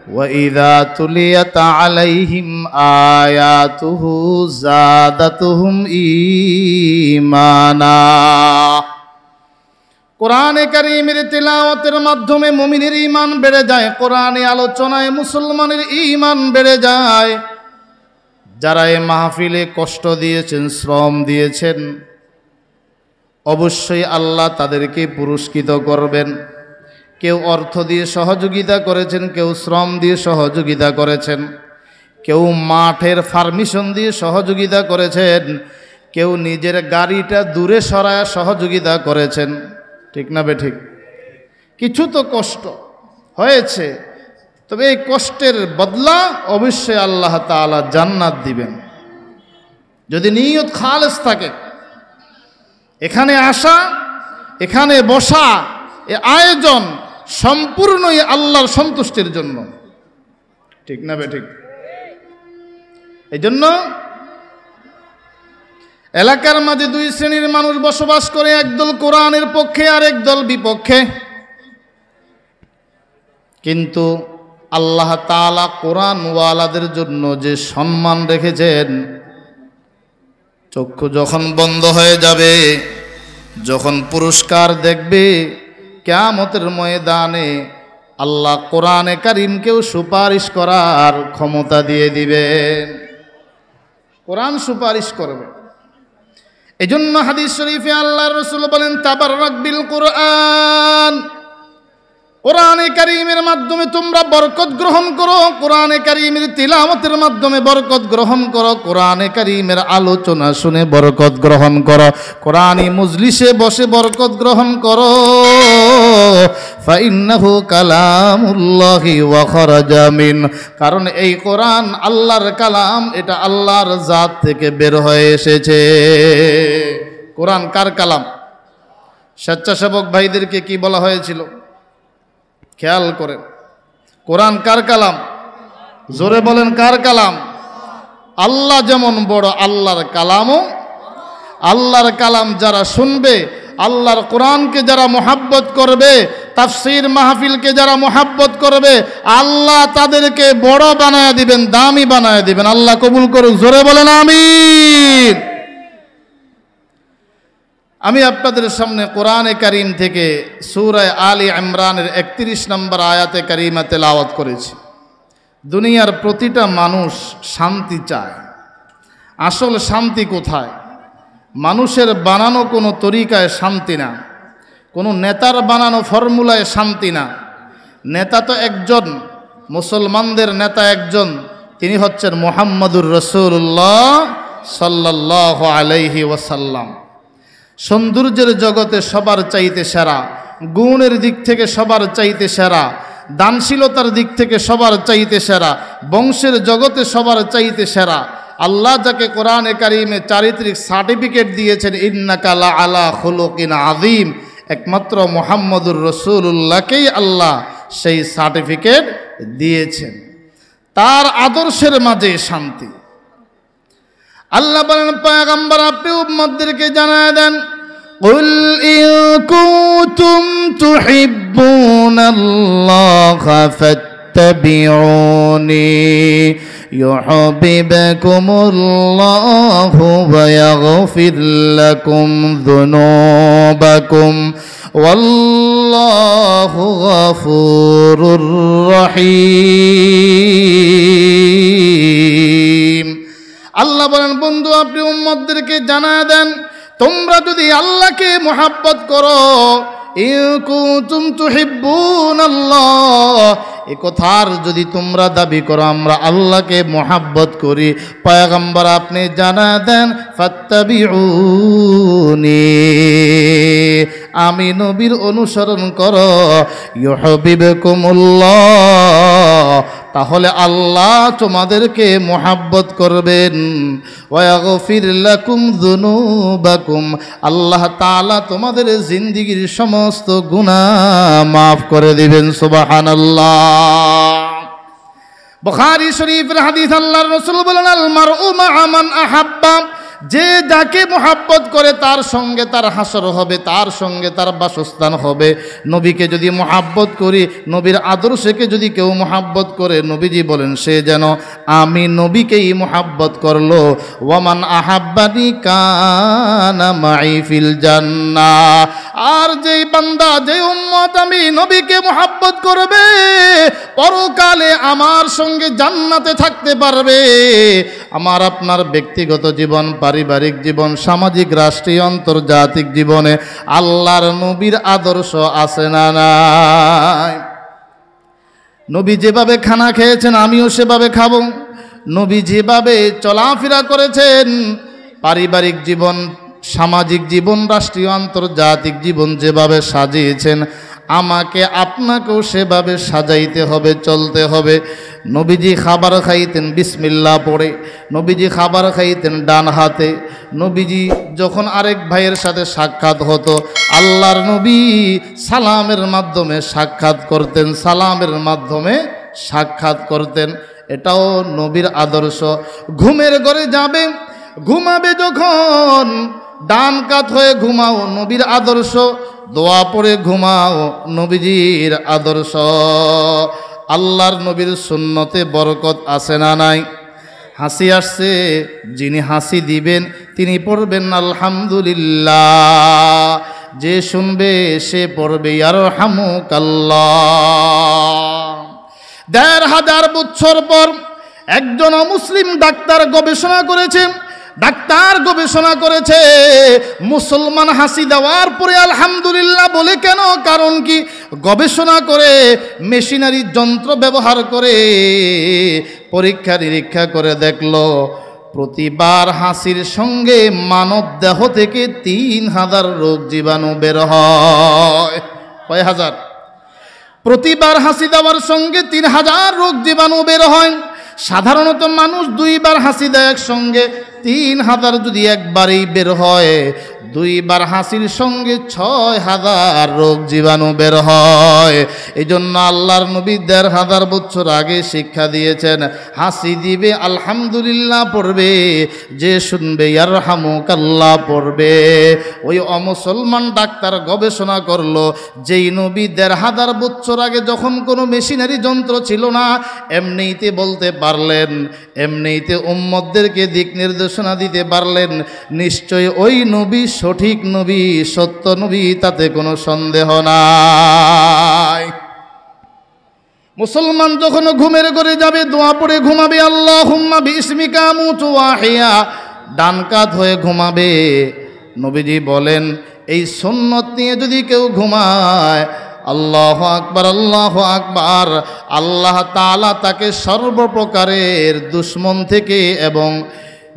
وإذا تليت عليهم آياته زادتهم ঈমানা। কোরআনে কারীমের তিলাওয়াতের মাধ্যমে মুমিনের ঈমান বেড়ে যায়, কোরআনে আলোচনায় মুসলমানের ঈমান বেড়ে যায়। যারা এই মাহফিলে কষ্ট দিয়েছেন, শ্রম দিয়েছেন, অবশ্যই আল্লাহ তাদেরকে পুরস্কৃত করবেন। কেউ অর্থ দিয়ে সহযোগিতা করেছেন, কেউ শ্রম দিয়ে সহযোগিতা করেছেন, কেউ মাঠের পারমিশন দিয়ে সহযোগিতা করেছেন, কেউ নিজের গাড়িটা দূরে সরায় সহযোগিতা করেছেন। ঠিক না বেঠিক? কিছু তো কষ্ট হয়েছে, তবে এই কষ্টের বদলা অবশ্যই আল্লাহ তাআলা জান্নাত দিবেন যদি নিয়ত খালেস থাকে। এখানে আসা, এখানে বসা, এ আয়োজন সম্পূর্ণই আল্লাহর সন্তুষ্টির জন্য। ঠিক না বেঠিক? এই জন্য এলাকার মাঝে দুই শ্রেণীর মানুষ বসবাস করে, একদল কোরআনের পক্ষে আর একদল বিপক্ষে। কিন্তু আল্লাহ তাআলা কোরআনওয়ালাদের জন্য যে সম্মান রেখেছেন, চক্ষু যখন বন্ধ হয়ে যাবে, যখন পুরস্কার দেখবে, কিয়ামতের ময়দানে আল্লাহ কোরআনে কারীমকেও সুপারিশ করার ক্ষমতা দিয়ে দিবেন। কোরআন সুপারিশ করবে। এজন্য হাদিস শরীফে আল্লাহর রাসূল বলেন, তাবাররাক বিল কোরআন, কোরআনে কারীমের মাধ্যমে তোমরা বরকত গ্রহণ করো, কোরআনে কারীমের তিলাওয়াতের মাধ্যমে বরকত গ্রহণ করো, কোরআনে কারীমের আলোচনা শুনে বরকত গ্রহণ করো, কোরআনী মজলিসে বসে বরকত গ্রহণ করো। ফাইন্নাহু কালামুল্লাহি ওয়া খারাজা মিন, কারণ এই কোরআন আল্লাহর কালাম, এটা আল্লাহর জাত থেকে বের হয়ে এসেছে। কোরআন কার কালাম? স্বেচ্ছাসেবক ভাইদেরকে কি বলা হয়েছিল? খেয়াল করেন, কোরআন কার কালাম? জোরে বলেন, কার কালাম? আল্লাহ যেমন বড়, আল্লাহর কালামও। আল্লাহর কালাম যারা শুনবে, আল্লাহর কোরআনকে যারা মোহাব্বত করবে, তাফসীর মাহফিলকে যারা মোহাব্বত করবে, আল্লাহ তাদেরকে বড় বানায় দিবেন, দামি বানায় দিবেন। আল্লাহ কবুল করুক। জোরে বলেন আমিন। আমি আপনাদের সামনে কোরআনে কারীম থেকে সূরা আলে ইমরানের 31 নম্বর আয়াতে কারীমা তেলাওয়াত করেছি। দুনিয়ার প্রতিটা মানুষ শান্তি চায়। আসল শান্তি কোথায়? মানুষের বানানো কোনো তরিকায় শান্তি না, কোনো নেতার বানানো ফর্মুলায় শান্তি না। নেতা তো একজন, মুসলমানদের নেতা একজন, তিনি হচ্ছেন মুহাম্মদুর রাসূলুল্লাহ সাল্লাল্লাহু আলাইহি ওয়াসাল্লাম। সৌন্দর্যের জগতে সবার চাইতে সেরা, গুণের দিক থেকে সবার চাইতে সেরা, দানশীলতার দিক থেকে সবার চাইতে সেরা, বংশের জগতে সবার চাইতে সেরা। আল্লাহ যাকে কোরআনে কারীমে চারিত্রিক সার্টিফিকেট দিয়েছেন, ইন্নাকা লা আলা খুলুকিন আযীম, একমাত্র মুহাম্মদুর রাসূলুল্লাহকেই আল্লাহ সেই সার্টিফিকেট দিয়েছেন। তার আদর্শের মাঝে শান্তি। আল্লাহ বলেন, পয়গম্বর আপনি উম্মতদেরকে জানায় দেন, কুল ইন কুনতুম তুহিব্বুনাল্লাহা ফাত্তাবিউনি ইউহিব্বুকুমুল্লাহু ওয়া ইয়াগফির লাকুম যুনুবাকুম ওয়াল্লাহু গফুরুর রহিম। আল্লাহ বলেন, বন্ধু আপনি উম্মতদেরকে জানায় দেন, তোমরা যদি আল্লাহকে মুহাব্বত করো, ইন কুনতুম তুহিব্বুনাল্লাহ, এই কথার যদি তোমরা দাবি করো আমরা আল্লাহকে মুহাব্বত করি, পয়গম্বর আপনি জানায় দেন, ফাত্তাবিউনি, আমি নবীর অনুসরণ করো, ইউহিব্বুকুমুল্লাহ, তাহলে আল্লাহ তোমাদেরকে মুহাব্বত করবেন, ওয়া ইয়াগফির লাকুম যুনুবাকুম, আল্লাহ তাআলা তোমাদের জিন্দেগীর সমস্ত গুনাহ মাফ করে দিবেন। সুবহানাল্লাহ। বুখারী শরীফের হাদিস, আল্লাহর রাসূল বলেন, আল মারউ মা মান আহাব্বা, যে যাকে মোহাব্বত করে তার সঙ্গে তার হাসর হবে, তার সঙ্গে তার বাসস্থান হবে। নবীকে যদি মোহাব্বত করি, নবীর আদর্শকে যদি কেউ মোহাব্বত করে, নবীজি বলেন সে যেন আমি নবীকেই মোহাব্বত করলো। ওয়ামান আহাব্বানি কানা মাই ফিল জান্নাহ। আর যেই বান্দা, যে উম্মত আমি নবীকে মোহাব্বত করবে, পরকালে আমার সঙ্গে জান্নাতে থাকতে পারবে। আমার আপনার ব্যক্তিগত জীবন, পারিবারিক জীবন, সামাজিক, রাষ্ট্রীয়, আন্তর্জাতিক জীবনে আল্লাহর নবীর আদর্শ আছে না নাই? নবী যেভাবে খানা খেয়েছেন আমিও সেভাবে খাবো। নবী যেভাবে চলাফেরা করেছেন, পারিবারিক জীবন, সামাজিক জীবন, রাষ্ট্রীয়, আন্তর্জাতিক জীবন যেভাবে সাজিয়েছেন, আমাকে আপনাকেও সেভাবে সাজাইতে হবে, চলতে হবে। নবীজি খাবার খাইতেন বিসমিল্লাহ পড়ে, নবীজি খাবার খাইতেন ডান হাতে। নবীজি যখন আরেক ভাইয়ের সাথে সাক্ষাৎ হতো, আল্লাহর নবী সালামের মাধ্যমে সাক্ষাৎ করতেন, সালামের মাধ্যমে সাক্ষাৎ করতেন। এটাও নবীর আদর্শ। ঘুমের ঘরে যাবে, ঘুমাবে যখন ডান কাত হয়ে ঘুমাও, নবীর আদর্শ। দোয়া পড়ে ঘুমাও, নবীজির আদর্শ। আল্লাহর নবীর সুন্নতে বরকত আছে না নাই? হাসি আসছে, যিনি হাসি দিবেন তিনি পড়বেন আলহামদুলিল্লাহ। যে শুনবে সে পড়বে ইয়ারহামুকাল্লাহ। ১,৫০০ বছর পর একজন অমুসলিম ডাক্তার গবেষণা করেছেন। ডাক্তার গবেষণা করেছে মুসলমান হাসি দেওয়ার পরে আলহামদুলিল্লাহ বলে কেন? কারণ কি? গবেষণা করে, মেশিনারি যন্ত্র ব্যবহার করে পরীক্ষা নিরীক্ষা করে দেখলো, প্রতিবার হাসির সঙ্গে মানব দেহ থেকে ৩,০০০ রোগ জীবাণু বের হয়। কয় হাজার? প্রতিবার হাসি দেওয়ার সঙ্গে ৩,০০০ রোগ জীবাণু বের হয়। সাধারণত মানুষ ২ বার হাসি দেয় একসঙ্গে, ৩,০০০ যদি একবারেই বের হয়, 2 বার হাসির সঙ্গে ৬,০০০ রোগ জীবাণু বের হয়। এই জন্য আল্লাহর নবী ১,৫০০ বছর আগে শিক্ষা দিয়েছেন, হাসি দিবে আলহামদুলিল্লাহ পড়বে, যে শুনবে ইয়ারহামুকাল্লাহ পড়বে। ওই অমুসলমান ডাক্তার গবেষণা করলো, যেই নবী ১,৫০০ বছর আগে যখন কোনো মেশিনারি যন্ত্র ছিল না, এমনিতে বলতে পারলেন, এমনিতে উম্মতদেরকে দিক নির্দেশনা দিতে পারলেন, নিশ্চয় ওই নবী সঠিক নবী, সত্য নবী, তাতে কোনো সন্দেহ নাই। মুসলমান যখন ঘুমের ঘরে যাবে, দোয়া পড়ে ঘুমাবে, আল্লাহুম্মা বিইসমিকা আমুতু ওয়া আহইয়া, ডান কাত হয়ে ঘুমাবে। নবীজি বলেন, এই সুন্নত নিয়ে যদি কেউ ঘুমায়, আল্লাহু আকবার, আল্লাহু আকবার, আল্লাহ তাআলা তাকে সর্বপ্রকারের দুশমন থেকে এবং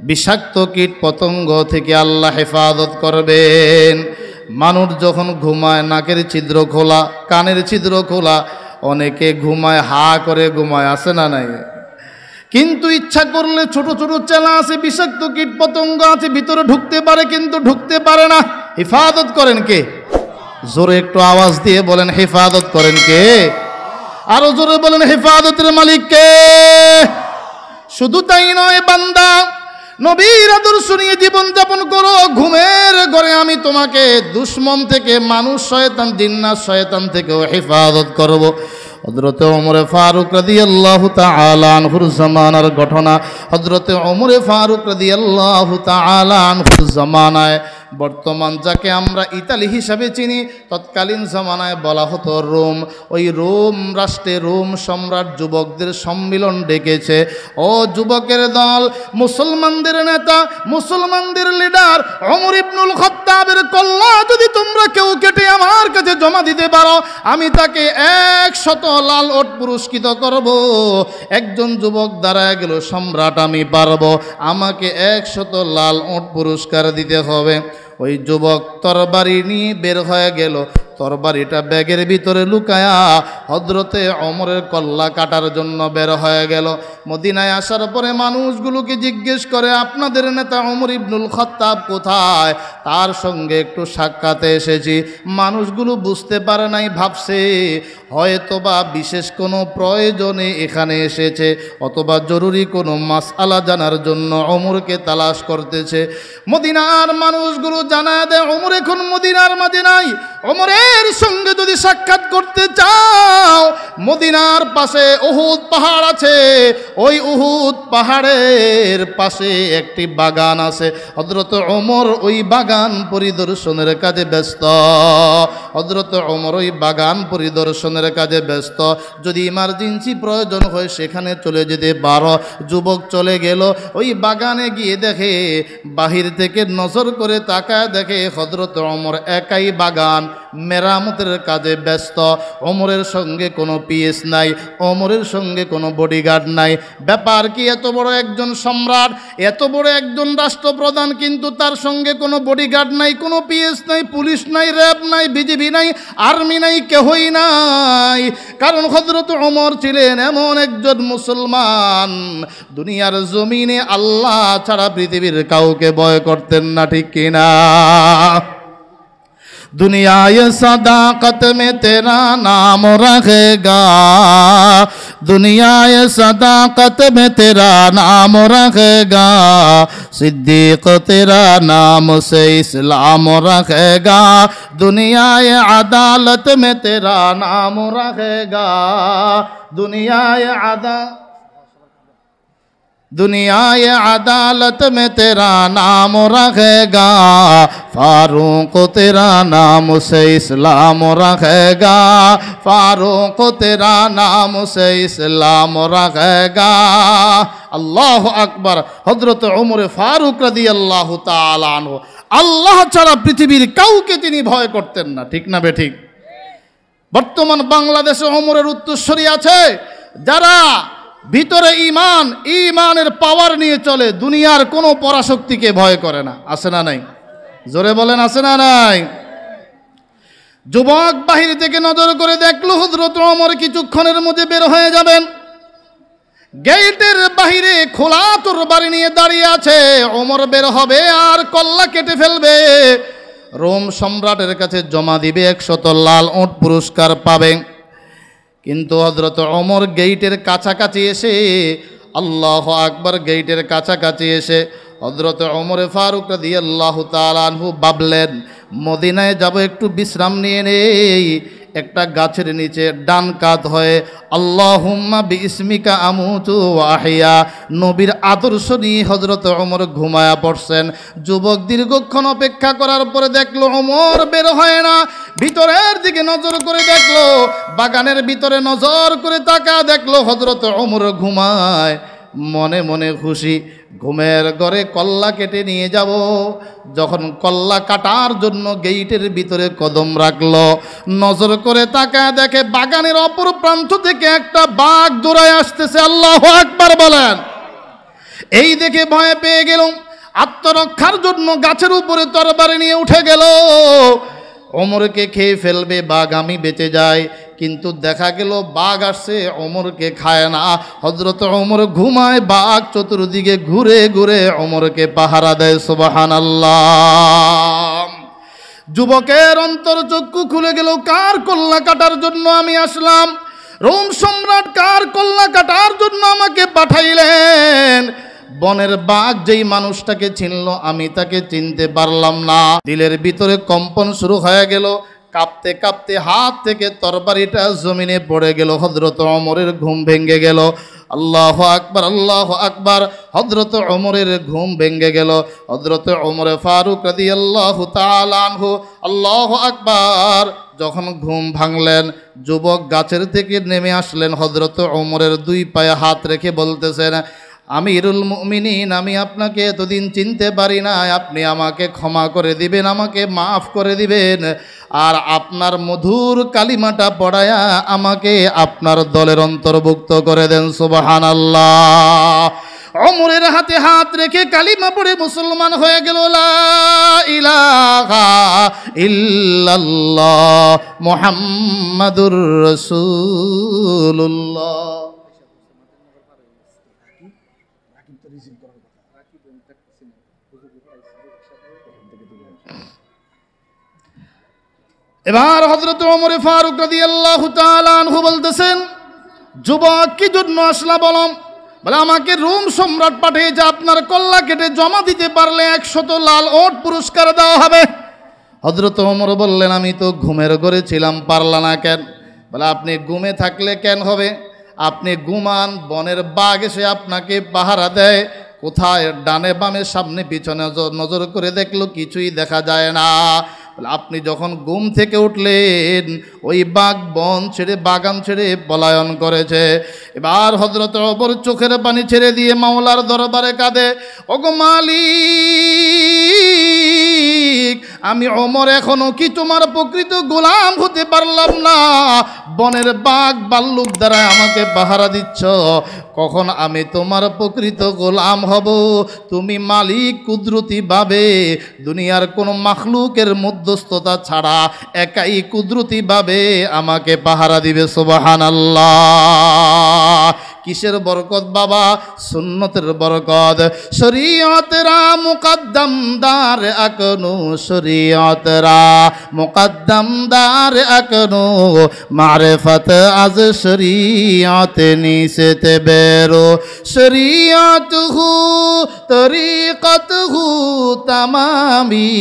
বিষাক্ত কীট পতঙ্গ থেকে আল্লাহ হেফাজত করবেন। মানুষ যখন ঘুমায় নাকের ছিদ্র খোলা, কানের ছিদ্র খোলা, অনেকে ঘুমায় হা করে ঘুমায়, আছে না নাই? কিন্তু ইচ্ছা করলে ছোট ছোট চেলা আছে, বিষাক্ত কীট পতঙ্গ আছে, ভিতরে ঢুকতে পারে, কিন্তু ঢুকতে পারে না। হেফাজত করেন কে? জোরে একটু আওয়াজ দিয়ে বলেন, হেফাজত করেন কে? আরো জোরে বলেন, হেফাজতের মালিক কে? শুধু তাই নয়, বান্দা নবীর আদর্শ নিয়ে জীবন যাপন করো। ঘুমের ঘরে আমি তোমাকে দুশমন থেকে, মানুষ, শয়তান, জিন্নাত, শয়তান থেকেও হেফাজত করব। হযরত ওমর ফারুক রাদিয়াল্লাহু তাআলা আনহুর জামানার ঘটনা। হযরত ওমর ফারুক রাদিয়াল্লাহু তাআলা আনহুর জামানায়, বর্তমান যাকে আমরা ইতালি হিসাবে চিনি, তৎকালীন জামানায় বলা হতো রোম। ওই রোম রাষ্ট্রে রোম সম্রাট যুবকদের সম্মিলন ডেকেছে। ও যুবকের দল, মুসলমানদের নেতা, মুসলমানদের লিডার ওমর ইবনুল খাত্তাবের কল্লা যদি তোমরা কেউ কেটে আমার কাছে জমা দিতে পারো, আমি তাকে 100 লাল ওট পুরস্কৃত করব। একজন যুবক দাঁড়ায় গেল, সম্রাট আমি পারবো, আমাকে 100 লাল ওট পুরস্কার দিতে হবে। ওই যুবক তরবারি নিয়ে বের হয়ে গেল, তরবারিটা ব্যাগের ভিতরে লুকায়া হযরতে ওমরের কল্লা কাটার জন্য বের হয়ে গেল। মদিনায় আসার পরে মানুষগুলোকে জিজ্ঞেস করে, আপনাদের নেতা ওমর ইবনুল খাত্তাব কোথায়? তার সঙ্গে একটু সাক্ষাতে এসেছি। মানুষগুলো বুঝতে পারে নাই, ভাবছে হয়তোবা বিশেষ কোনো প্রয়োজনে এখানে এসেছে, অথবা জরুরি কোনো মাসআলা জানার জন্য ওমরকে তালাশ করতেছে। মদিনার মানুষগুলো জানায় দেয়, ওমর এখন মদিনার মাঝে নাই। ওমরের সঙ্গে যদি সাক্ষাৎ করতে চাও, মদিনার পাশে উহুদ পাহাড় আছে, ওই উহুদ পাহাড়ের পাশে একটি বাগান আছে। হযরত ওমর ওই বাগান পরিদর্শনের কাজে ব্যস্ত। হযরত ওমর ওই বাগান পরিদর্শনের কাজে ব্যস্ত। যদি ইমার্জেন্সি প্রয়োজন হয় সেখানে চলে যেতে পারো। যুবক চলে গেল, ওই বাগানে গিয়ে দেখে, বাহির থেকে নজর করে তাকায় দেখে হযরত ওমর একাই বাগান মেরামতের কাজে ব্যস্ত। ওমরের সঙ্গে কোনো পিএস নাই, ওমরের সঙ্গে কোনো বডিগার্ড নাই। ব্যাপার কি, এত বড় একজন সম্রাট, এত বড় একজন রাষ্ট্রপ্রধান, কিন্তু তার সঙ্গে কোনো বডিগার্ড নাই, কোনো পিএস নাই, পুলিশ নাই, র্যাব নাই, বিজিবি নাই, আর্মি নাই, কেহই নাই। কারণ হযরত ওমর ছিলেন এমন একজন মুসলমান, দুনিয়ার জমিনে আল্লাহ ছাড়া পৃথিবীর কাউকে ভয় করতেন না, ঠিক কিনা? दुनिया ये सदाकत में तेरा नाम रखेगा, दुनिया ये सदाकत में तेरा नाम रखेगा, सिद्दीक तेरा नाम से इस्लाम रखेगा, दुनिया ये अदालत में तेरा नाम रखेगा, दुनिया ये दुनिया ये अदालत में तेरा नाम रखेगा, फारूक तेरा नाम से इस्लाम रखेगा, फारूक तेरा नाम से इस्लाम रखेगा। अल्लाह अकबर। हजरत उमर फारूक রাদিয়াল্লাহু তাআলা আনহু আল্লাহ ছাড়া পৃথিবীর কাউকে তিনি ভয় করতেন না, ঠিক না বেঠিক? বর্তমান বাংলাদেশে ওমরের উত্তরসূরি আছে যারা ভিতরে ইমানের পাওয়ার নিয়ে চলে, দুনিয়ার কোনো পরাশক্তিকে ভয় করে না। আছে না নাই? জোরে বলেন, আছে না নাই? যুবক বাহির থেকে নজর করে দেখলো হযরত ওমর কিছুক্ষণের মধ্যে বের হয়ে যাবেন। গেটের বাহিরে খোলা তরবারি নিয়ে দাঁড়িয়ে আছে। ওমর বের হবে আর কল্লা কেটে ফেলবে, রোম সম্রাটের কাছে জমা দিবে, 100 লাল উট পুরস্কার পাবে। কিন্তু হযরত ওমর গেটের কাছাকাছি এসে, আল্লাহু আকবার, গেটের কাছাকাছি এসে হযরত ওমর ফারুক রাদিয়াল্লাহু তাআলা আনহু ভাবলেন, মদিনায় যাব, একটু বিশ্রাম নিয়ে নেই। একটা গাছের নিচে ডান কাত হয়ে আল্লাহুম্মা বিইসমিকা আমুতু ওয়া আহইয়া, নবীর আদর্শ নিয়ে হযরত ওমর ঘুমায়া পড়ছেন। যুবক দীর্ঘক্ষণ অপেক্ষা করার পরে দেখলো ওমর বের হয় না। ভিতরের দিকে নজর করে দেখলো, বাগানের ভিতরে নজর করে তাকা দেখলো হযরত ওমর ঘুমায়। মনে মনে খুশি, ঘুমের ঘরে কল্লা কেটে নিয়ে যাব। যখন কল্লা কাটার জন্য গেটের ভিতরে কদম রাখলো, নজর করে তাকায় দেখে বাগানের অপর প্রান্ত থেকে একটা বাঘ দৌড়ায় আসতেছে। আল্লাহু আকবার বলেন। এই দেখে ভয় পেয়ে গেল, আত্মরক্ষার জন্য গাছের উপরে তরবারি নিয়ে উঠে গেল। ওমরকে খেয়ে ফেলবে বাঘ, আমি বেঁচে যাই। কিন্তু দেখা গেল বাঘ আসছে, ওমরকে খায় না। হযরত ওমর ঘুমায়, বাঘ চতুর্দিকে ঘুরে ঘুরে ওমরকে পাহারা দেয়। সুবহানাল্লাহ। যুবকের অন্তর চক্ষু খুলে গেল, কার কল্লা কাটার জন্য আমি আসলাম? রোম সম্রাট কার কল্লা কাটার জন্য আমাকে পাঠাইলেন? বনের বাঘ যেই মানুষটাকে চিনল, আমি তাকে চিনতে পারলাম না। দিলের ভিতরে কম্পন শুরু হয়ে গেল, কাঁপতে কাঁপতে হাত থেকে তরবারিটা জমিনে পড়ে গেল। হযরত ওমরের ঘুম ভেঙে গেল। আল্লাহু আকবার, আল্লাহু আকবার। হযরত ওমরের ঘুম ভেঙে গেল। হযরত ওমর ফারুক রাদিয়াল্লাহু তাআলা আনহু আল্লাহু আকবার যখন ঘুম ভাঙলেন, যুবক গাছের থেকে নেমে আসলেন। হযরত ওমরের 2 পায়ে হাত রেখে বলতেছেন, আমিরুল মুমিনিন, আমি আপনাকে এতদিন চিনতে পারি না, আপনি আমাকে ক্ষমা করে দিবেন, আমাকে মাফ করে দিবেন, আর আপনার মধুর কালিমাটা পড়ায়া আমাকে আপনার দলের অন্তর্ভুক্ত করে দেন। সুবহানাল্লাহ। ওমরের হাতে হাত রেখে কালিমা পড়ে মুসলমান হয়ে গেল, লা ইলাহা ইল্লাল্লাহ মুহাম্মাদুর রাসূলুল্লাহ। এবার হযরত ওমর ফারুক রাদিয়াল্লাহু তাআলা আনহু বলতেছেন, যুবক কি জন্য আসলা বলম? বলে আমাকে রোম সম্রাট পাঠিয়েছে, আপনার কল্লা কেটে জমা দিতে পারলে 100 লাল ওট পুরস্কার দেওয়া হবে। হযরত ওমর বললেন, আমি তো ঘুমের ঘরে ছিলাম, পারলা না কেন? বলে আপনি ঘুমে থাকলে কেন হবে? আপনি ঘুমান, বনের বাঘ এসে আপনাকে পাহারা দেয়, কোথায় ডানে বামে সামনে পিছনে নজর করে দেখলো কিছুই দেখা যায় না। আপনি যখন ঘুম থেকে উঠলেন ওই বাঘ বন ছেড়ে বাগান ছেড়ে পলায়ন করেছে। এবার হযরত ওমর চোখের পানি ছেড়ে দিয়ে মাওলার দরবারে কাঁদে, ওগো মালিক, আমি ওমর এখনো কি তোমার প্রকৃত গোলাম হতে পারলাম না? বনের বাঘ ভাল্লুক দ্বারা আমাকে পাহারা দিচ্ছ, কখন আমি তোমার প্রকৃত গোলাম হব? তুমি মালিক কুদরতি ভাবে দুনিয়ার কোনো মাখলুকের মধ্যস্থতা ছাড়া একাই কুদরতি ভাবে আমাকে পাহারা দিবে। সুবহানাল্লাহ। কিসের বরকত বাবা? সুন্নতের বরকত। শরীয়তরা মুকদ্দমদার আকনু, শরীয়তরা মুকদ্দমদার আকনু, মারিফত আজ শরীয়ত নিসতে বেরো, শরীয়তহু তরিকতহু তমামি,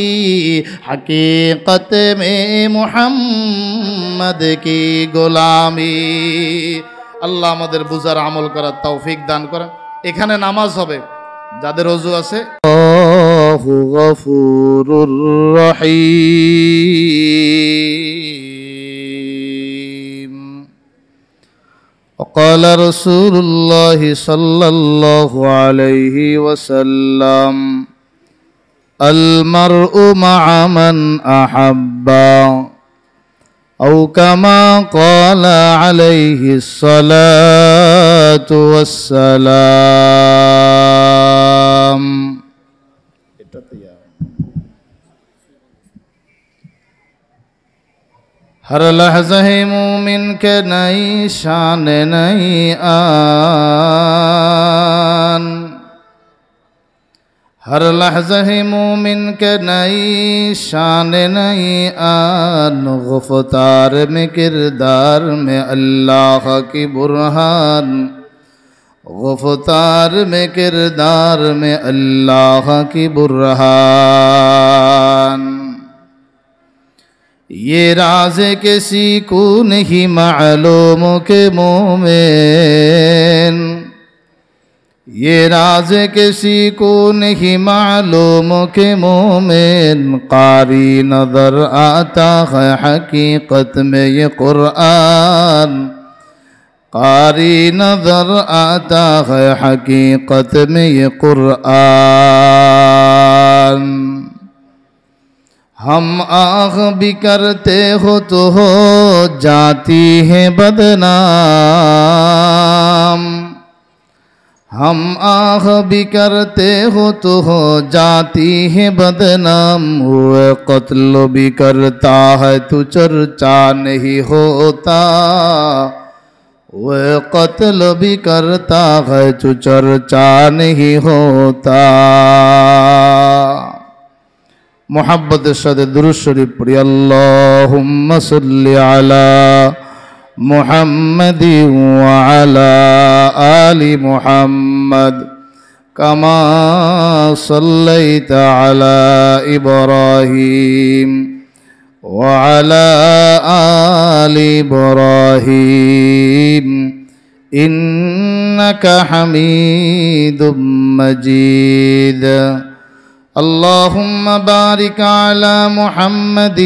হकीकत में মুহাম্মদ কি গোলামি। আল্লাহ আমাদের বুঝার আমল করার তৌফিক দান করেন। এখানে নামাজ হবে, যাদের ওযু আছে। আল্লাহু গফুরুর রহিম। وقال رسول الله صلى الله عليه وسلم المرء مع من أحب، أو كما قال عليه الصلاة والسلام। हर लहज़े मोमिन के नई शान नई आन, हर लहज़े मोमिन के नई शान नई आन, गुफ्तार में किरदार में अल्लाह की बुरहान, गुफ्तार में किरदार में अल्लाह की बुरहान। ये राज किसी को नहीं मालूम के मोमिन, ये राज किसी को नहीं मालूम के मोमिन, कारी नजर आता है हकीकत में ये कुरान, कारी नजर आता है हकीकत में ये कुरान। हम आह भी करते हो तो हो जाती है बदनाम, हम आह भी करते हो तो हो जाती है बदनाम, हुए कत्ल भी करता है तो चर्चा नहीं होता, हुए कत्ल भी करता है तो चर्चा नहीं होता। मोहब्बत साथे दुरूद शरीफ पढ़ी। अल्लाहुम्मा सल्लि अला मुहम्मदि व अला आलि मुहम्मद कमा सल्लैता अला इब्राहीम व अला आलि इब्राहीम इन्नका हमीदुम मजीद। अल्लाहुम्मा बारिक अला मुहम्मद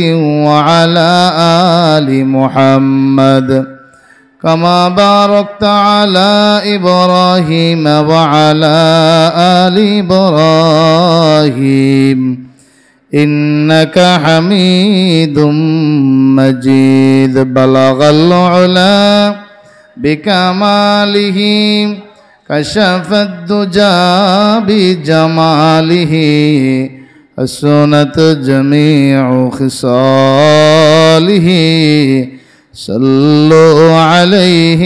व अला आलि मुहम्मद कमा बारकता अला इब्राहीम व अला आलि इब्राहीम इन्नका हमीदुम मजीद। बलगल उला बिकमालिही كشف الدجى بجماله حسنت جميع خصاله صلوا عليه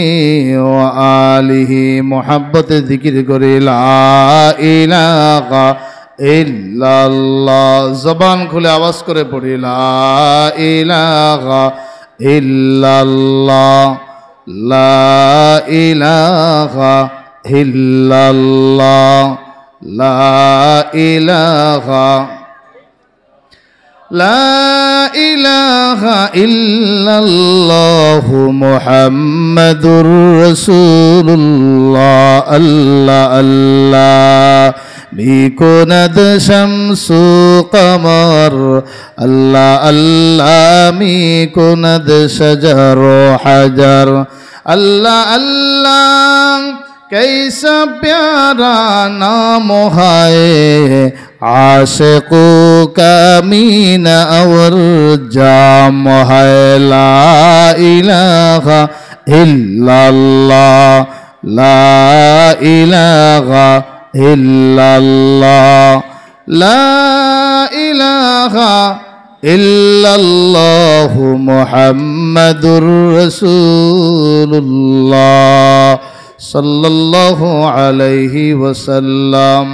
وآله محبت ذکر کرے لا الہ الا اللہ زبان کھلے آواز کرے پڑھی لا الہ الا اللہ لا الہ الا اللہ لا الہ لا إله إلا الله محمد رسول الله الله الله بكند شمس قمر الله الله بكند شجر حجر الله الله कैसा प्यारा नाम है आशिकों का मीना और जाम है ला इलाहा इल्लल्लाह ला इलाहा इल्लल्लाह ला इलाहा इल्लल्लाह मुहम्मदुर रसूलुल्लाह सल्लल्लाहु अलैहि वसल्लम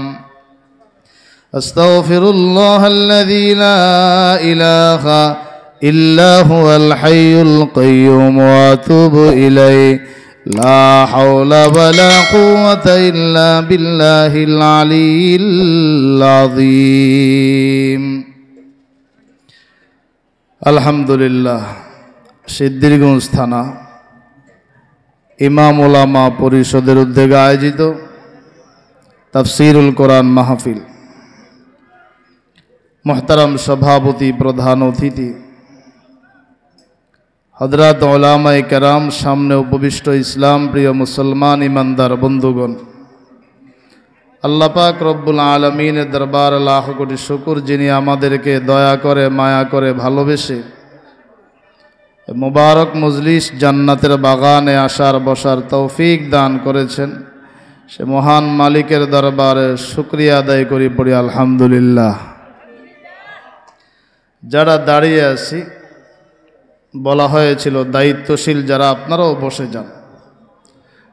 अस्तगफिरुल्लाह अल्लज़ी ला इलाहा इल्ला हुवल हय्युल क़य्यूम व अतूबु इलैहि ला हौला वला कुव्वता इल्ला बिल्लाहिल अलिय्यिल अज़ीम। अल्हम्दुलिल्लाह सिद्धिरगंज थाना इमाम उलामा परिषदेर उद्योगे आयोजित तफसीरुल कुरान महफिल मोहतरम सभापति प्रधान अतिथि हजरत उलामाए केराम सामने उपविष्ट इस्लाम प्रिय मुसलमान ईमानदार बंधुगण अल्लाह पाक रब्बुल आलमीनेर दरबार लाख कोटी शुकुर जिनि आमादेरके दया करे माया करे भालोबेसे मुबारक मजलिस जान्नातेर बागाने आसार बसार तौफिक दान करेছেন से महान मालिकेर दरबारे शुक्रिया आदाय करी पड़ी आलহামদুলিল্লাহ। যারা দাঁড়িয়ে আছি বলা হয়েছিল দায়িত্বশীল যারা আপনারাও বসে যান,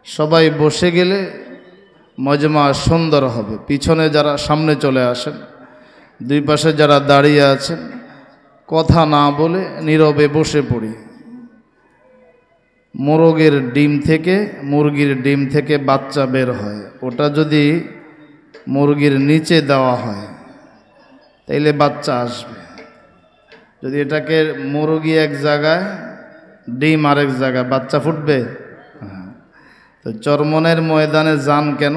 সবাই বসে গেলে মজমা সুন্দর হবে। পিছনে যারা সামনে চলে আসেন, দুই পাশে যারা দাঁড়িয়ে আছেন কথা না বলে নীরবে বসে পড়ি। মুরগির ডিম থেকে বাচ্চা বের হয়, ওটা যদি মুরগির নিচে দেওয়া হয় তাইলে বাচ্চা আসবে। যদি এটাকে মুরগি এক জায়গায় ডিম আরেক জায়গায়, বাচ্চা ফুটবে। তো চরমনের ময়দানে যান কেন?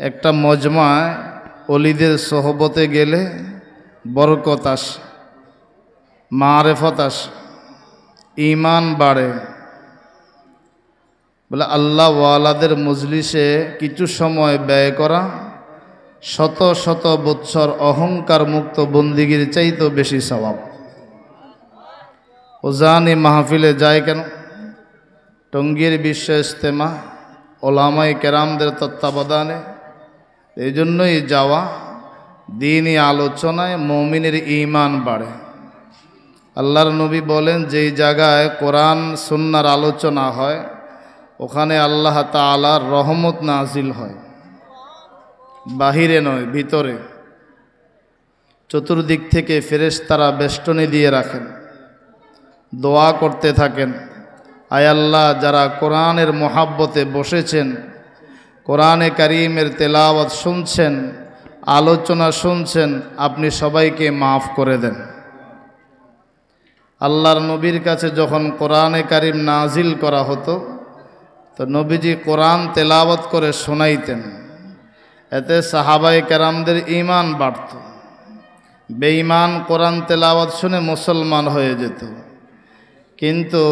একটা মজমায় ওলিদের সোহবতে গেলে বরকত আসে, মারেফত আসে, ईमान बाढ़े। बोले आल्लाह वालादेर मजलिसे किछु समय व्यय करा शत शत बत्सर अहंकार मुक्त बंदिगिर चाइतो बेशी सवाब। ओजानी महफिले जाए केन? टंगीर विश्व इज्तेमा ओलामाए केरामदेर तत्त्वाबधाने एजन्यई जावा। दीनी आलोचनाय मुमिनेर ईमान बाढ़े। আল্লাহর নবী বলেন যেই জায়গায় কোরআন সুন্নাহর আলোচনা হয় ওখানে আল্লাহ তাআলার রহমত নাজিল হয়, বাহিরে নয় ভিতরে। চতুর্দিক থেকে ফেরেশতারা বেষ্টনী দিয়ে রাখেন, দোয়া করতে থাকেন, আয় আল্লাহ যারা কোরআনের মহাব্বতে বসেছেন, কোরআনে কারীমের তেলাওয়াত শুনছেন, আলোচনা শুনছেন, আপনি সবাইকে মাফ করে দেন। আল্লাহর নবীর কাছে যখন কোরআনে কারীম নাজিল করা হতো তো নবীজি কোরআন তেলাওয়াত করে শোনাইতেন, এতে সাহাবায়ে কেরামদের ঈমান বাড়ত। বেঈমান কোরআন তেলাওয়াত শুনে মুসলমান হয়ে যেত। কিন্তু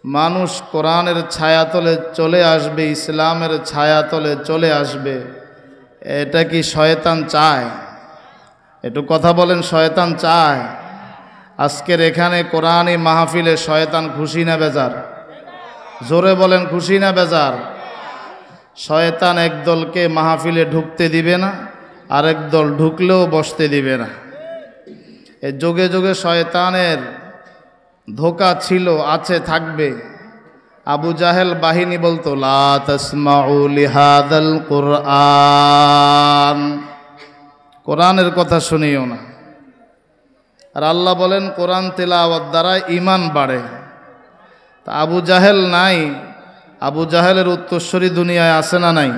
মানুষ কোরআনের ছায়াতলে চলে আসবে, ইসলামের ছায়াতলে চলে আসবে, এটা কি শয়তান চায়? একটু কথা বলেন, শয়তান চায়? আজকের এখানে কোরআনী মাহফিলে শয়তান খুশি না বেজার? জোরে বলেন খুশি না বেজার? শয়তান একদলকে মাহফিলে ঢুকতে দিবে না, আরেক দল ঢুকলেও বসতে দিবে না। এ যোগে যোগে শয়তানের ধোঁকা ছিল, আছে, থাকবে। আবু জাহেল বাহিনী বলতো লা তাসমাউ লিহাদাল কুরআন, কোরআনের কথা শুনিও না। আর আল্লাহ বলেন কোরআন তেলাওয়াত দ্বারা ঈমান বাড়ে। তা আবু জাহেল নাই, আবু জাহেলের উত্তরসূরি দুনিয়ায় আছে না নাই?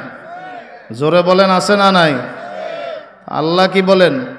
জোরে বলেন আছে না নাই? আল্লাহ কি বলেন?